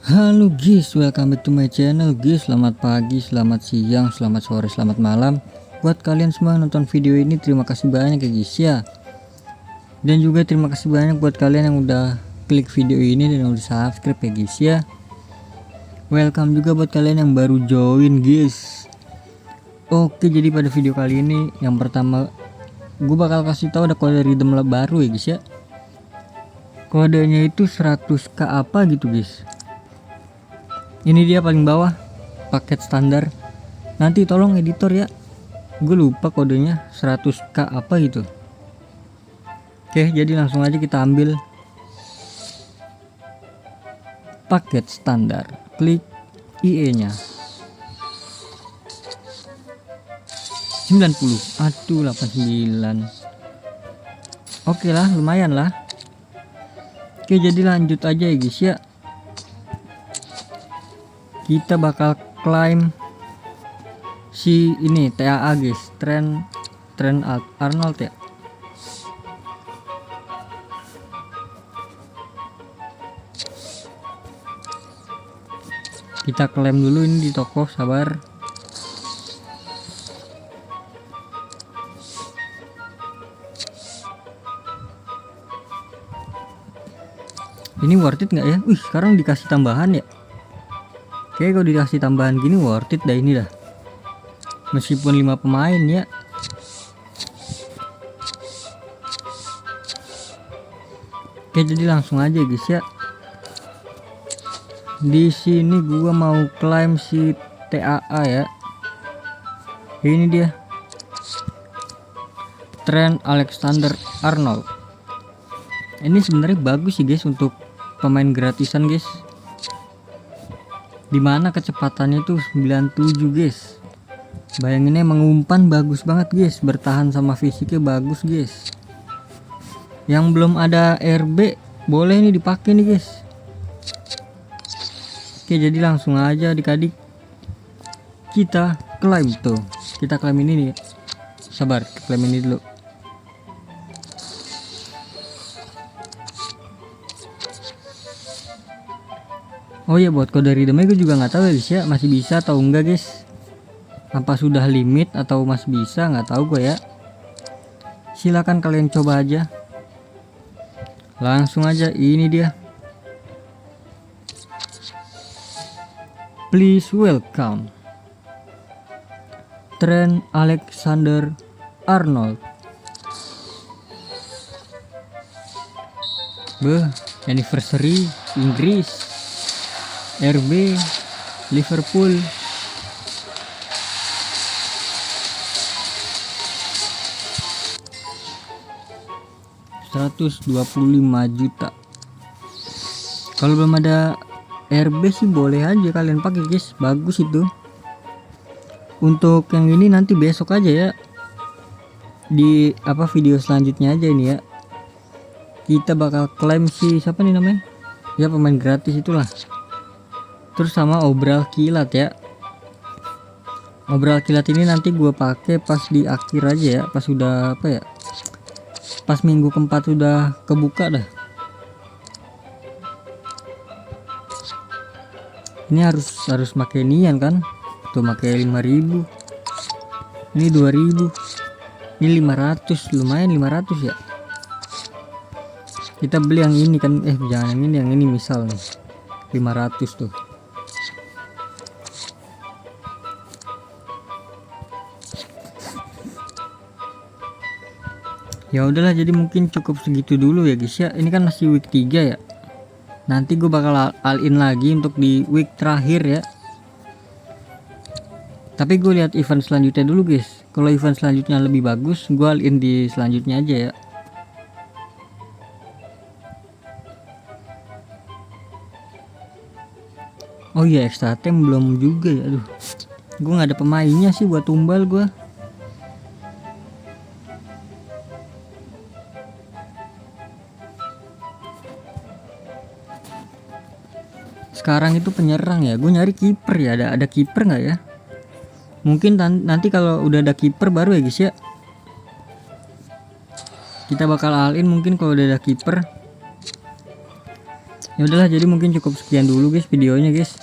Halo guys, welcome back to my channel guys. Selamat pagi, selamat siang, selamat sore, selamat malam. Buat kalian semua yang nonton video ini, terima kasih banyak ya guys ya. Dan juga terima kasih banyak buat kalian yang udah klik video ini dan udah subscribe ya guys ya. Welcome juga buat kalian yang baru join guys. Oke, jadi pada video kali ini yang pertama gue bakal kasih tahu ada kode redeem baru ya guys ya. Kodenya itu 100k apa gitu guys. Ini dia paling bawah, paket standar. Nanti tolong editor ya, gue lupa kodenya 100k apa gitu. Oke, jadi langsung aja kita ambil paket standar. Klik IE nya 90. Aduh, 89. Oke lah, lumayan lah. Oke, jadi lanjut aja ya guys ya. Kita bakal klaim si ini TAA guys, Trent Arnold ya. Kita klaim dulu ini di toko, sabar. Ini worth it nggak ya? Sekarang dikasih tambahan ya. Oke, kalau dikasih tambahan gini worth it dah ini dah. Meskipun 5 pemain ya. Oke, jadi langsung aja guys ya. Di sini gua mau klaim si TAA ya. Ini dia. Trent Alexander-Arnold. Ini sebenarnya bagus sih guys untuk pemain gratisan guys. Dimana kecepatannya tuh 97 guys. Bayanginnya mengumpan bagus banget guys. Bertahan sama fisiknya bagus guys. Yang belum ada RB boleh nih dipakai nih guys. Oke, jadi langsung aja adik-adik kita klaim tuh. Kita klaim ini nih. Sabar, klaim ini dulu. Oh ya, buat kode redeemnya gue juga nggak tahu ya guys ya, masih bisa atau enggak guys. Apa sudah limit atau masih bisa, nggak tahu gue ya. Silahkan kalian coba aja. Langsung aja, ini dia. Please welcome Trent Alexander-Arnold. Anniversary Inggris, RB Liverpool. $125 juta. Kalau belum ada RB sih boleh aja kalian pakai guys, bagus itu. Untuk yang ini nanti besok aja ya, di video selanjutnya aja ini ya. Kita bakal klaim si siapa nih namanya ya, pemain gratis itulah. Terus sama obral kilat ya. Obral kilat ini nanti gue pakai pas di akhir aja ya, pas udah pas minggu keempat udah kebuka dah. Ini harus pakai nian kan, tuh pakai 5.000, ini 2.000, ini 500, lumayan 500 ya. Kita beli yang ini kan, jangan yang ini misal nih 500 tuh. Ya udahlah, jadi mungkin cukup segitu dulu ya guys ya. Ini kan masih week 3 ya. Nanti gue bakal all in lagi untuk di week terakhir ya. Tapi gue lihat event selanjutnya dulu guys. Kalau event selanjutnya lebih bagus, gue all in di selanjutnya aja ya. Oh iya, extra time belum juga ya. Aduh, gue nggak ada pemainnya sih buat tumbal gue. Sekarang itu penyerang ya, gue nyari kiper ya. Ada kiper nggak ya? Mungkin nanti kalau udah ada kiper baru ya guys ya. Kita bakal all in mungkin kalau udah ada kiper. Ya udahlah, jadi mungkin cukup sekian dulu guys videonya guys.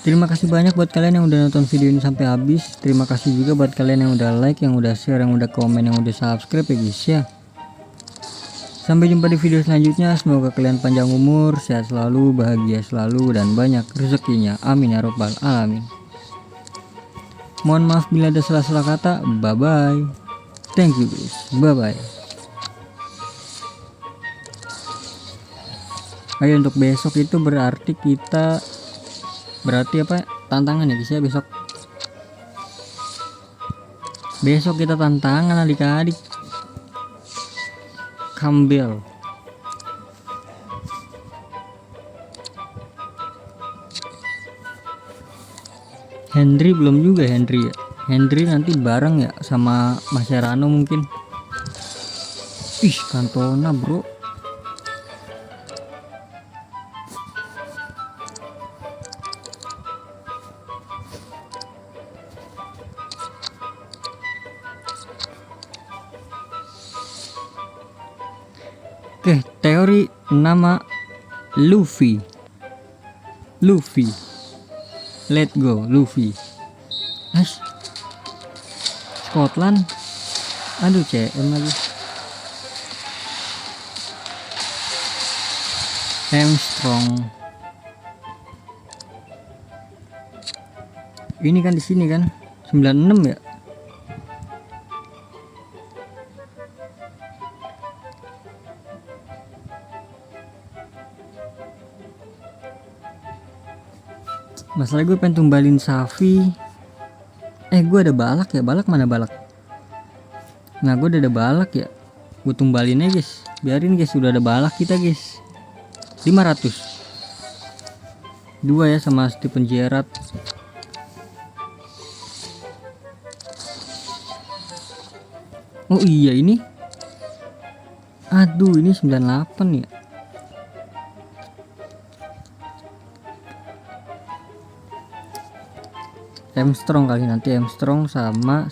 Terima kasih banyak buat kalian yang udah nonton video ini sampai habis. Terima kasih juga buat kalian yang udah like, yang udah share, yang udah komen, yang udah subscribe ya guys ya. Sampai jumpa di video selanjutnya. Semoga kalian panjang umur, sehat selalu, bahagia selalu, dan banyak rezekinya. Amin ya robbal alamin. Mohon maaf bila ada salah-salah kata. Bye bye. Thank you guys. Bye bye. Ayo, untuk besok itu berarti apa tantangan ya guys ya. Besok kita tantangan adik-adik. Campbell. Henry belum juga. Henry nanti bareng ya sama Mascherano mungkin. Ih, Cantona bro. Oke, teori nama Luffy. Let go Luffy. Nice. Scotland. Aduh, CM lagi. Armstrong. Ini kan di sini kan 96 ya. Masalah gue pengen tumbalin Safi. Gue ada balak ya. Balak mana balak? Nah, gue udah ada balak ya. Gue tumbalin aja guys. Biarin guys, udah ada balak kita guys. 500. 2 ya sama Steven Gerrard. Oh iya ini. Aduh, ini 98 ya. Armstrong kali, nanti Armstrong sama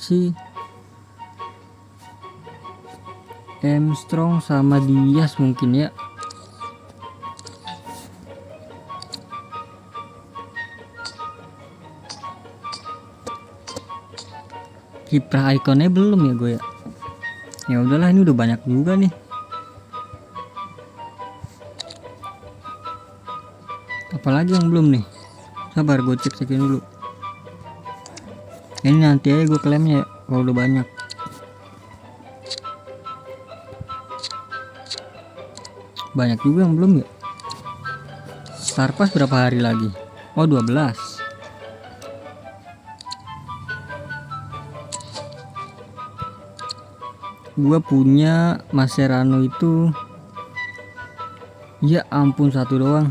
Dias mungkin ya. Kiprah ikonnya belum ya gue ya. Ya udahlah, ini udah banyak juga nih. Apalagi yang belum nih. Sabar, gue cek-cekin dulu. Ini nanti aja gue klaimnya ya, kalau udah banyak. Banyak juga yang belum ya. Star Pass berapa hari lagi? Oh 12. Gua punya Mascherano itu, ya ampun, 1 doang.